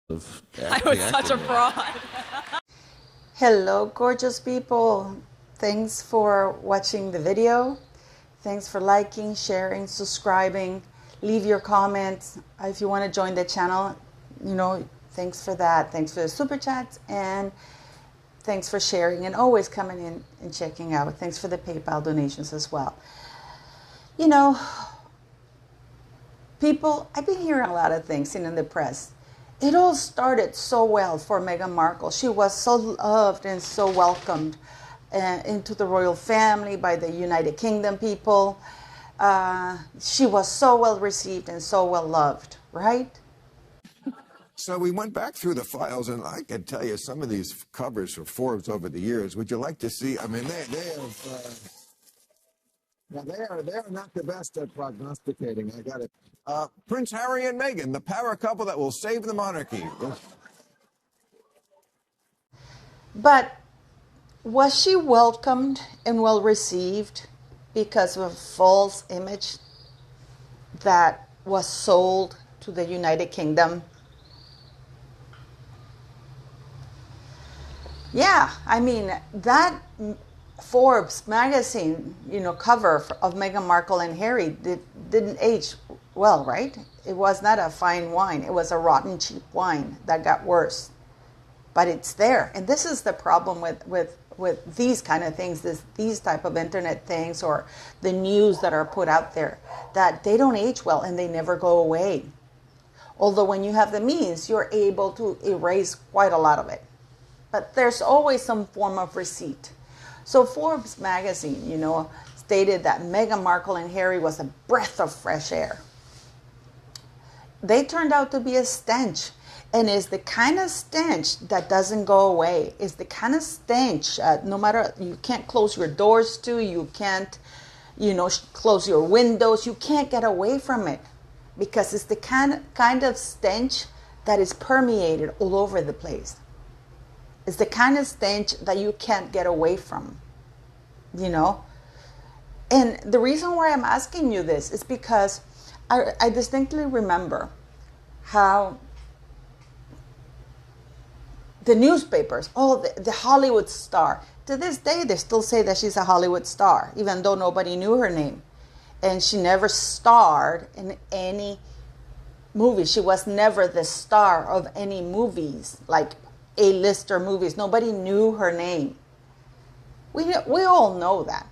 I was such a fraud. Hello, gorgeous people. Thanks for watching the video. Thanks for liking, sharing, subscribing. Leave your comments. If you want to join the channel, thanks for that. Thanks for the super chats and thanks for sharing and always coming in and checking out. Thanks for the PayPal donations as well. You know, people, I've been hearing a lot of things in the press. It all started so well for Meghan Markle. She was so loved and so welcomed into the royal family by the United Kingdom people. She was so well received and so well loved, right? So we went back through the files, and I can tell you some of these covers for Forbes over the years. Would you like to see? I mean, they are not the best at prognosticating. I got it. Prince Harry and Meghan, the power couple that will save the monarchy. But was she welcomed and well received because of a false image that was sold to the United Kingdom? Yeah, I mean, that Forbes magazine, cover of Meghan Markle and Harry didn't age well, right? It was not a fine wine. It was a rotten, cheap wine that got worse. But it's there. And this is the problem with these kind of things, these type of internet things or the news that are put out there, that they don't age well and they never go away. Although when you have the means, you're able to erase quite a lot of it. But there's always some form of receipt. So Forbes magazine, stated that Meghan Markle and Harry was a breath of fresh air. They turned out to be a stench. And it's the kind of stench that doesn't go away. It's the kind of stench, no matter, you can't close your doors to, you can't, close your windows. You can't get away from it because it's the kind of stench that is permeated all over the place. It's the kind of stench that you can't get away from, And the reason why I'm asking you this is because I distinctly remember how the newspapers, the Hollywood star. To this day, they still say that she's a Hollywood star, even though nobody knew her name. And she never starred in any movie. She was never the star of any movies, like A-lister movies. Nobody knew her name. We all know that.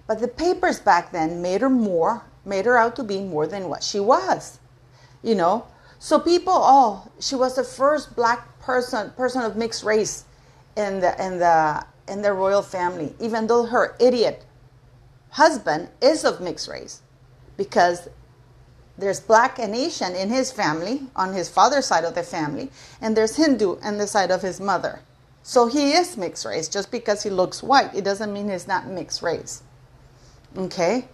But the papers back then made her out to be more than what she was. So people, she was the first black person of mixed race in the royal family, even though her idiot husband is of mixed race, because there's black and Asian in his family on his father's side of the family, and there's Hindu on the side of his mother. So he is mixed race. Just because he looks white, it doesn't mean he's not mixed race. Okay?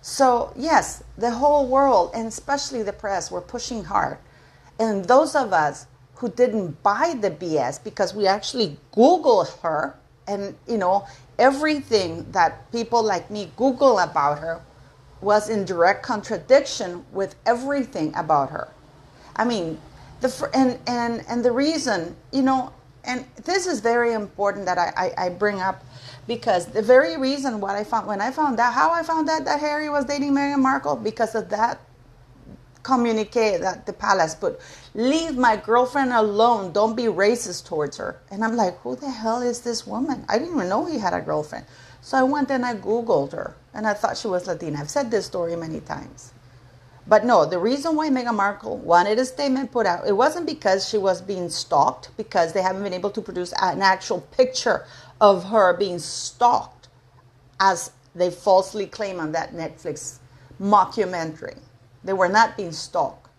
So yes, the whole world, and especially the press, were pushing hard. And those of us who didn't buy the BS, because we actually Googled her, and everything that people like me Google about her was in direct contradiction with everything about her. I mean, the reason, and this is very important that I bring up, because the very reason how I found out that Harry was dating Meghan Markle, because of that communique that the palace put, leave my girlfriend alone, don't be racist towards her. And I'm like, who the hell is this woman? I didn't even know he had a girlfriend. So I went and I Googled her, and I thought she was Latina. I've said this story many times. But no, the reason why Meghan Markle wanted a statement put out, it wasn't because she was being stalked, because they haven't been able to produce an actual picture of her being stalked, as they falsely claim on that Netflix mockumentary. They were not being stalked.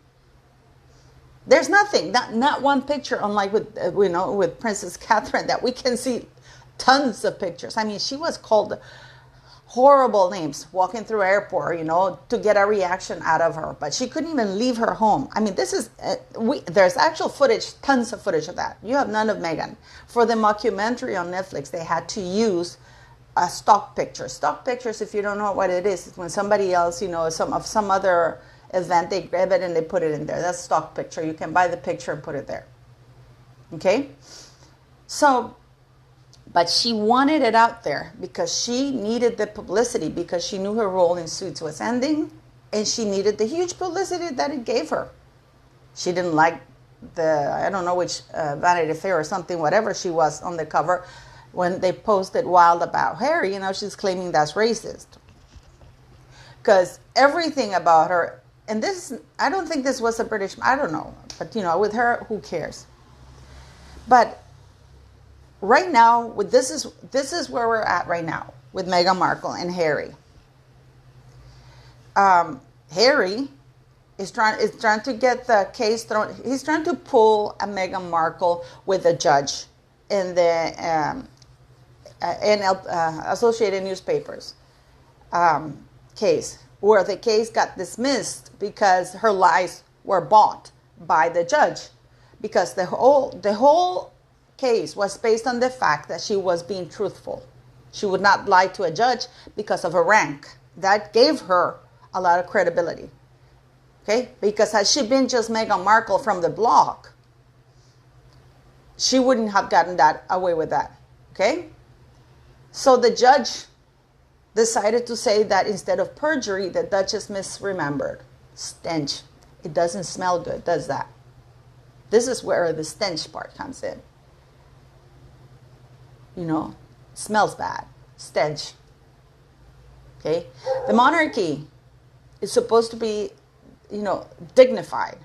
There's nothing, not one picture, unlike with Princess Catherine, that we can see tons of pictures. I mean, she was called horrible names walking through airport, to get a reaction out of her. But she couldn't even leave her home. I mean, this is, there's actual footage, tons of footage of that. You have none of Meghan. For the mockumentary on Netflix, they had to use a stock picture. Stock pictures, if you don't know what it is when somebody else, some other event, they grab it and they put it in there. That's stock picture. You can buy the picture and put it there. Okay? So, but she wanted it out there because she needed the publicity, because she knew her role in Suits was ending, and she needed the huge publicity that it gave her. She didn't like I don't know which Vanity Fair or something, whatever she was on the cover, when they posted wild about Harry, she's claiming that's racist. Because everything about her, and this, I don't think this was a British, I don't know, but with her, who cares? But right now, this is where we're at right now with Meghan Markle and Harry. Harry is trying to get the case thrown. He's trying to pull a Meghan Markle with a judge in the Associated Newspapers case, where the case got dismissed because her lies were bought by the judge, because the whole case was based on the fact that she was being truthful. She would not lie to a judge because of her rank. That gave her a lot of credibility. Okay? Because had she been just Meghan Markle from the block, she wouldn't have gotten that away with that. Okay? So the judge decided to say that instead of perjury, the Duchess misremembered. Stench. It doesn't smell good, does that? This is where the stench part comes in. Smells bad. Stench. Okay? The monarchy is supposed to be, dignified.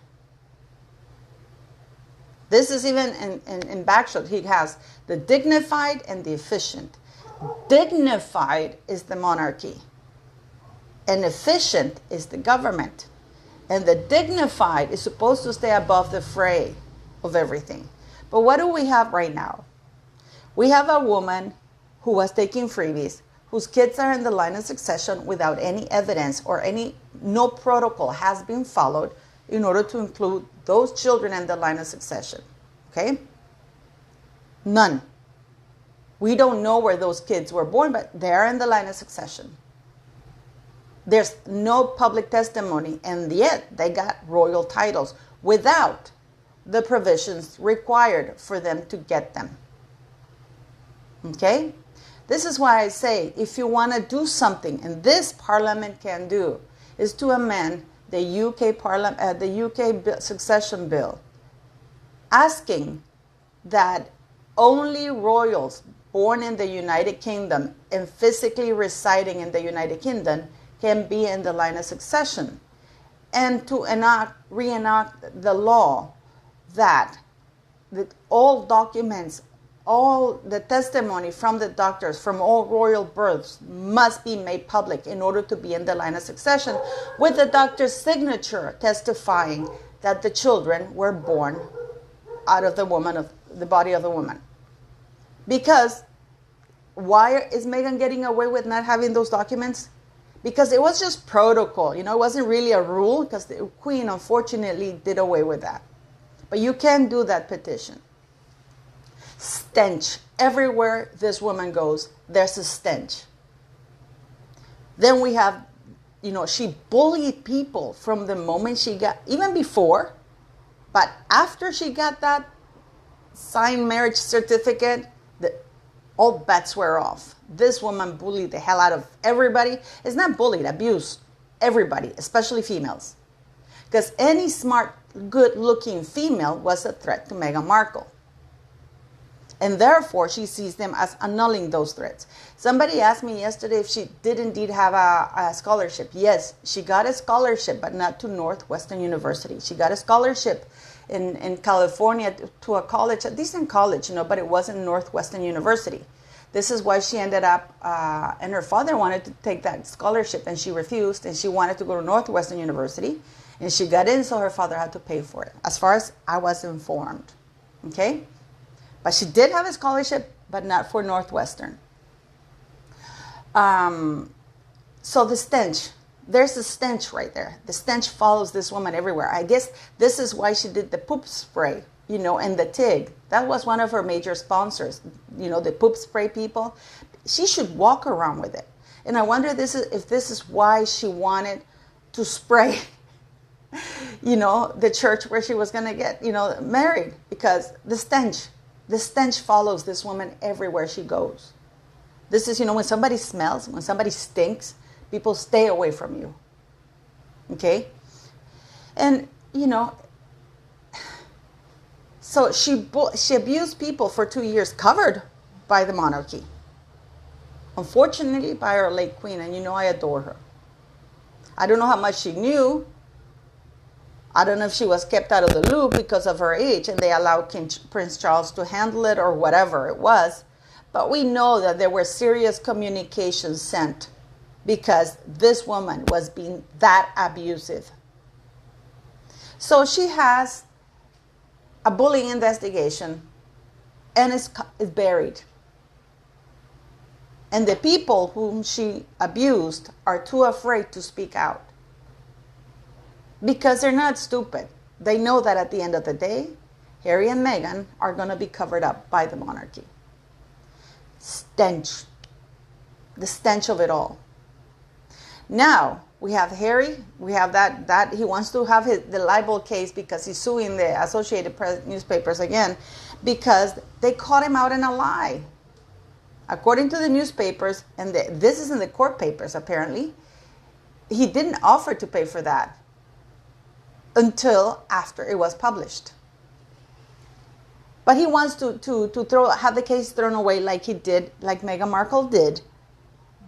This is even in Backshot. He has the dignified and the efficient. Dignified is the monarchy, and efficient is the government. And the dignified is supposed to stay above the fray of everything. But what do we have right now? We have a woman who was taking freebies, whose kids are in the line of succession without any evidence or no protocol has been followed in order to include those children in the line of succession. Okay? None. We don't know where those kids were born, but they're in the line of succession. There's no public testimony, and yet they got royal titles without the provisions required for them to get them. Okay? This is why I say, if you want to do something, and this Parliament can do, is to amend the UK succession bill, asking that only royals born in the United Kingdom and physically residing in the United Kingdom can be in the line of succession, and to reenact the law that all documents, all the testimony from the doctors from all royal births must be made public in order to be in the line of succession, with the doctor's signature testifying that the children were born out of the body of the woman. Because why is Meghan getting away with not having those documents? Because it was just protocol. It wasn't really a rule, because the Queen unfortunately did away with that. But you can do that petition. Stench. Everywhere this woman goes, there's a stench. Then we have, she bullied people from the moment she got, even before, but after she got that signed marriage certificate, all bets were off. This woman bullied the hell out of everybody. It's not bullied, abused everybody, especially females. Because any smart, good-looking female was a threat to Meghan Markle. And therefore, she sees them as annulling those threats. Somebody asked me yesterday if she did indeed have a scholarship. Yes, she got a scholarship, but not to Northwestern University. She got a scholarship in California to a college, a decent college, but it wasn't Northwestern University. This is why she ended up, and her father wanted to take that scholarship, and she refused, and she wanted to go to Northwestern University, and she got in, so her father had to pay for it, as far as I was informed. Okay? But she did have a scholarship, but not for Northwestern. So the stench. There's a stench right there. The stench follows this woman everywhere. I guess this is why she did the poop spray, and the TIG. That was one of her major sponsors, the poop spray people. She should walk around with it. And I wonder if this is why she wanted to spray the church where she was going to get, married, because the stench follows this woman everywhere she goes. This is, when somebody smells, when somebody stinks, people stay away from you. Okay? And, so she abused people for 2 years, covered by the monarchy. Unfortunately, by our late queen, and I adore her. I don't know how much she knew. I don't know if she was kept out of the loop because of her age and they allowed Prince Charles to handle it or whatever it was. But we know that there were serious communications sent because this woman was being that abusive. So she has a bullying investigation and is buried. And the people whom she abused are too afraid to speak out. Because they're not stupid. They know that at the end of the day, Harry and Meghan are going to be covered up by the monarchy. Stench. The stench of it all. Now, we have Harry. We have that he wants to have the libel case because he's suing the Associated Press newspapers again because they caught him out in a lie. According to the newspapers, and this is in the court papers apparently, he didn't offer to pay for that until after it was published. But he wants to have the case thrown away like Meghan Markle did,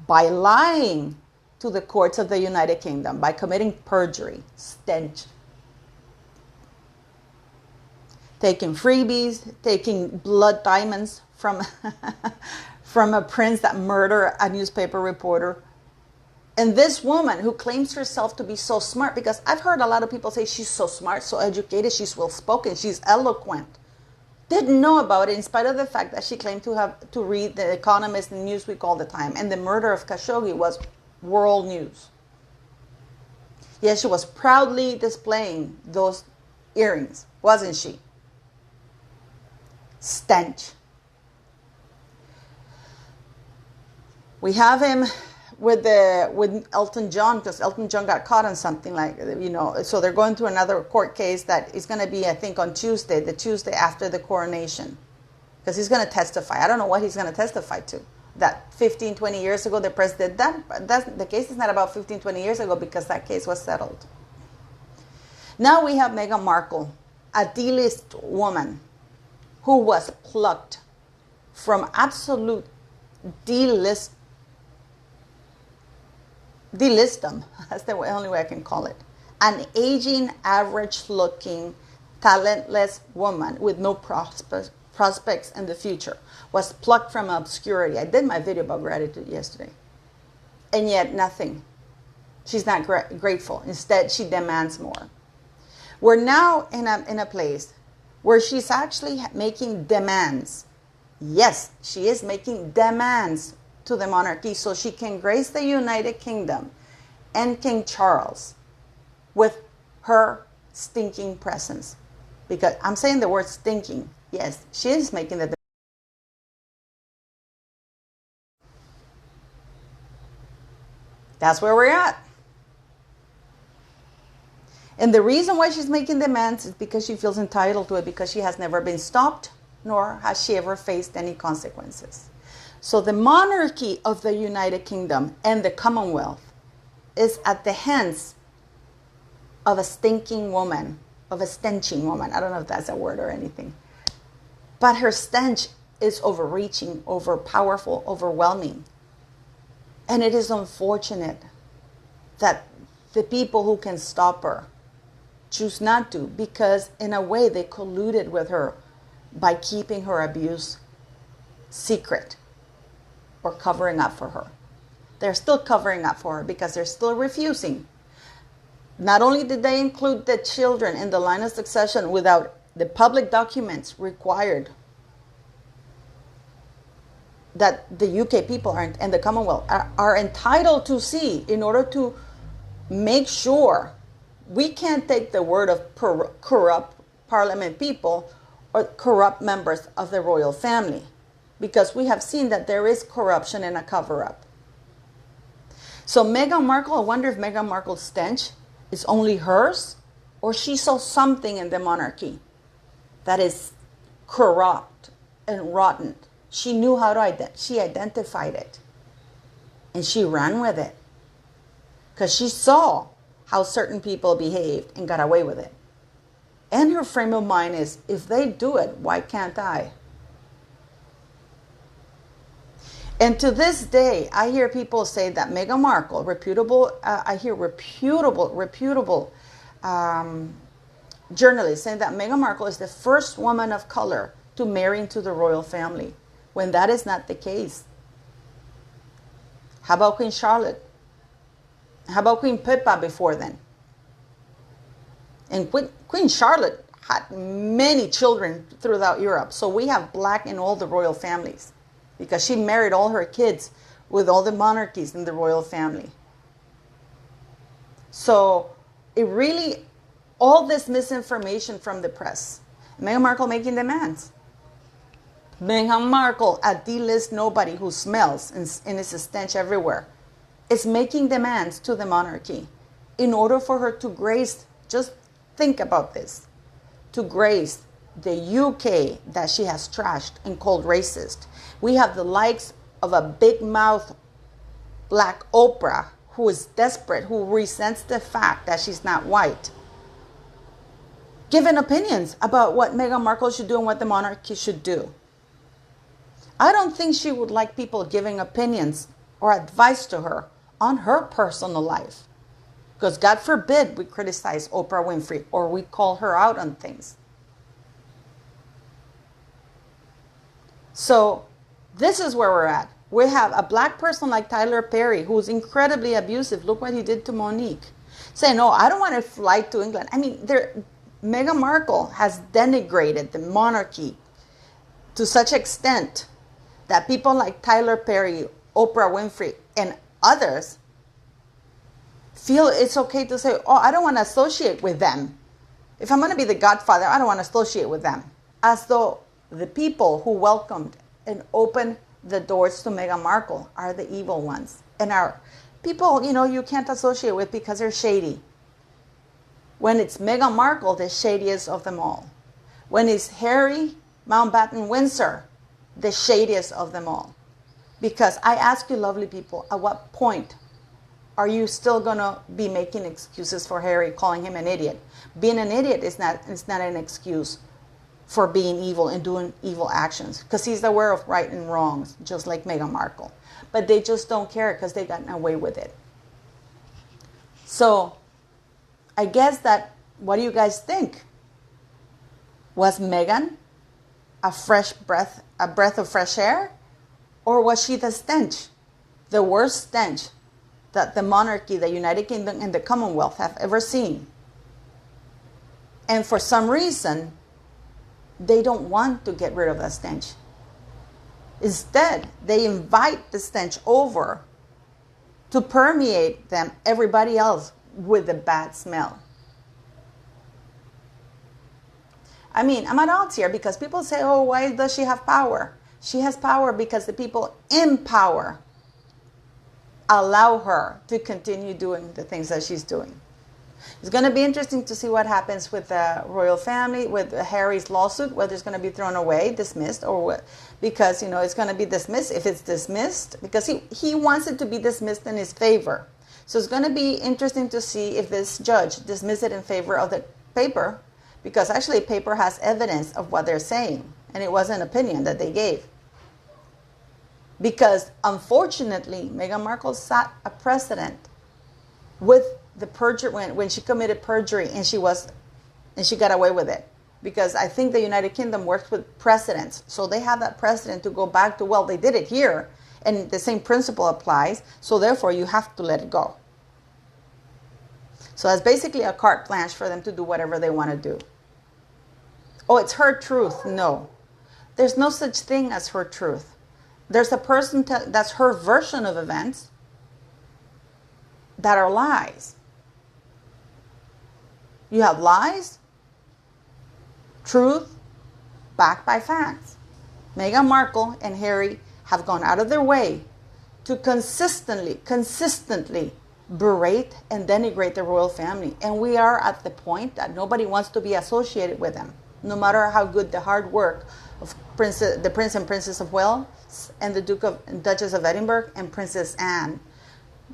by lying to the courts of the United Kingdom, by committing perjury, stench. Taking freebies, taking blood diamonds from a prince that murdered a newspaper reporter. And this woman who claims herself to be so smart, because I've heard a lot of people say she's so smart, so educated, she's well-spoken, she's eloquent. Didn't know about it in spite of the fact that she claimed to read The Economist and Newsweek all the time. And the murder of Khashoggi was world news. Yes, she was proudly displaying those earrings, wasn't she? Stench. We have him with Elton John, because Elton John got caught on something so they're going through another court case that is going to be, I think, on Tuesday, the Tuesday after the coronation, because he's going to testify. I don't know what he's going to testify to. That 15, 20 years ago the press did that. But the case is not about 15, 20 years ago because that case was settled. Now we have Meghan Markle, a D-list woman who was plucked from absolute D-list. D-listum, that's the only way I can call it. An aging, average-looking, talentless woman with no prospects in the future was plucked from obscurity. I did my video about gratitude yesterday. And yet nothing. She's not grateful. Instead, she demands more. We're now in a place where she's actually making demands. Yes, she is making demands to the monarchy so she can grace the United Kingdom and King Charles with her stinking presence. Because I'm saying the word stinking. Yes, she is making the. That's where we're at. And the reason why she's making demands is because she feels entitled to it, because she has never been stopped, nor has she ever faced any consequences. So the monarchy of the United Kingdom and the Commonwealth is at the hands of a stinking woman, of a stenching woman. I don't know if that's a word or anything. But her stench is overreaching, overpowerful, overwhelming. And it is unfortunate that the people who can stop her choose not to, because in a way they colluded with her by keeping her abuse secret or covering up for her. They're still covering up for her because they're still refusing. Not only did they include the children in the line of succession without the public documents required that the UK people and the Commonwealth are entitled to see in order to make sure we can't take the word of corrupt parliament people or corrupt members of the royal family, because we have seen that there is corruption and a cover-up. So Meghan Markle, I wonder if Meghan Markle's stench is only hers or she saw something in the monarchy that is corrupt and rotten. She knew how to she identified it, and she ran with it because she saw how certain people behaved and got away with it. And her frame of mind is, if they do it, why can't I? And to this day, I hear people say that Meghan Markle, reputable journalists saying that Meghan Markle is the first woman of color to marry into the royal family, when that is not the case. How about Queen Charlotte? How about Queen Pippa before then? And Queen Charlotte had many children throughout Europe. So we have black in all the royal families, because she married all her kids with all the monarchies in the royal family. So it really, all this misinformation from the press, Meghan Markle making demands. Meghan Markle, a D-list nobody who smells and is a stench everywhere, is making demands to the monarchy in order for her to grace, just think about this, to grace the UK that she has trashed and called racist. We have the likes of a big mouth black Oprah who is desperate, who resents the fact that she's not white, giving opinions about what Meghan Markle should do and what the monarchy should do. I don't think she would like people giving opinions or advice to her on her personal life, because God forbid we criticize Oprah Winfrey or we call her out on things. So this is where we're at. We have a black person like Tyler Perry, who's incredibly abusive. Look what he did to Monique. Saying, no, I don't want to fly to England. I mean, Meghan Markle has denigrated the monarchy to such extent that people like Tyler Perry, Oprah Winfrey, and others feel it's okay to say, oh, I don't want to associate with them. If I'm going to be the godfather, I don't want to associate with them. As though the people who welcomed and opened the doors to Meghan Markle are the evil ones. And are people, you can't associate with because they're shady. When it's Meghan Markle, the shadiest of them all. When it's Harry Mountbatten Windsor, the shadiest of them all. Because I ask you, lovely people, at what point are you still going to be making excuses for Harry, calling him an idiot? Being an idiot is not an excuse for being evil and doing evil actions, because he's aware of right and wrongs, just like Meghan Markle. But they just don't care because they've gotten away with it. So I guess that, what do you guys think? Was Meghan a breath of fresh air? Or was she the stench, the worst stench that the monarchy, the United Kingdom, and the Commonwealth have ever seen? And for some reason, they don't want to get rid of that stench. Instead, they invite the stench over to permeate everybody else with the bad smell. I mean, I'm at odds here because people say, oh, why does she have power? She has power because the people in power allow her to continue doing the things that she's doing. It's going to be interesting to see what happens with the royal family, with Harry's lawsuit, whether it's going to be thrown away, dismissed, or what. Because, it's going to be dismissed. If it's dismissed, because he wants it to be dismissed in his favor. So it's going to be interesting to see if this judge dismisses it in favor of the paper, because actually paper has evidence of what they're saying, and it was an opinion that they gave. Because unfortunately, Meghan Markle set a precedent with the perjury when she committed perjury, and she got away with it. Because I think the United Kingdom works with precedents, so they have that precedent to go back to. Well, they did it here, and the same principle applies. So therefore, you have to let it go. So that's basically a carte blanche for them to do whatever they want to do. Oh, it's her truth. No. There's no such thing as her truth. There's a person that's her version of events that are lies. You have lies, truth, backed by facts. Meghan Markle and Harry have gone out of their way to consistently berate and denigrate the royal family. And we are at the point that nobody wants to be associated with them, no matter how good the hard work of the Prince and Princess of Wales and the Duke and Duchess of Edinburgh and Princess Anne.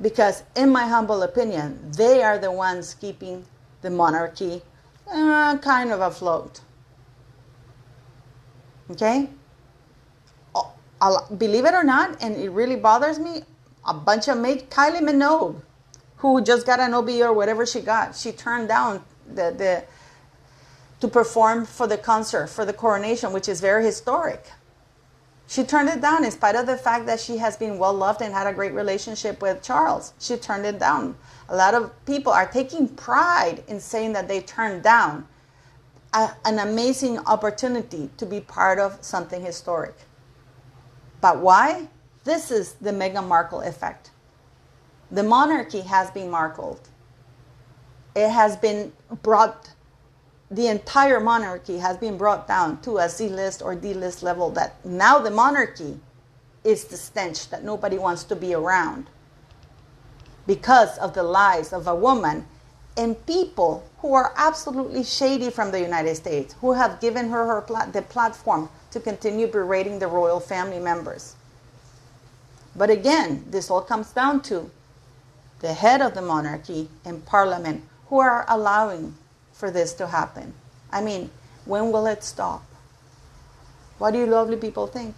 Because in my humble opinion, they are the ones keeping the monarchy kind of afloat. Okay? Believe it or not, and it really bothers me, a bunch of Kylie Minogue, who just got an OB or whatever she got, she turned down to perform for the concert, for the coronation, which is very historic. She turned it down in spite of the fact that she has been well loved and had a great relationship with Charles. She turned it down. A lot of people are taking pride in saying that they turned down an amazing opportunity to be part of something historic. But why? This is the Meghan Markle effect. The monarchy has been markled. It has been brought, the entire monarchy has been brought down to a C-list or D-list level, that now the monarchy is the stench that nobody wants to be around because of the lies of a woman and people who are absolutely shady from the United States, who have given her the platform to continue berating the royal family members. But again, this all comes down to the head of the monarchy and Parliament, who are allowing for this to happen. I mean, when will it stop? What do you lovely people think?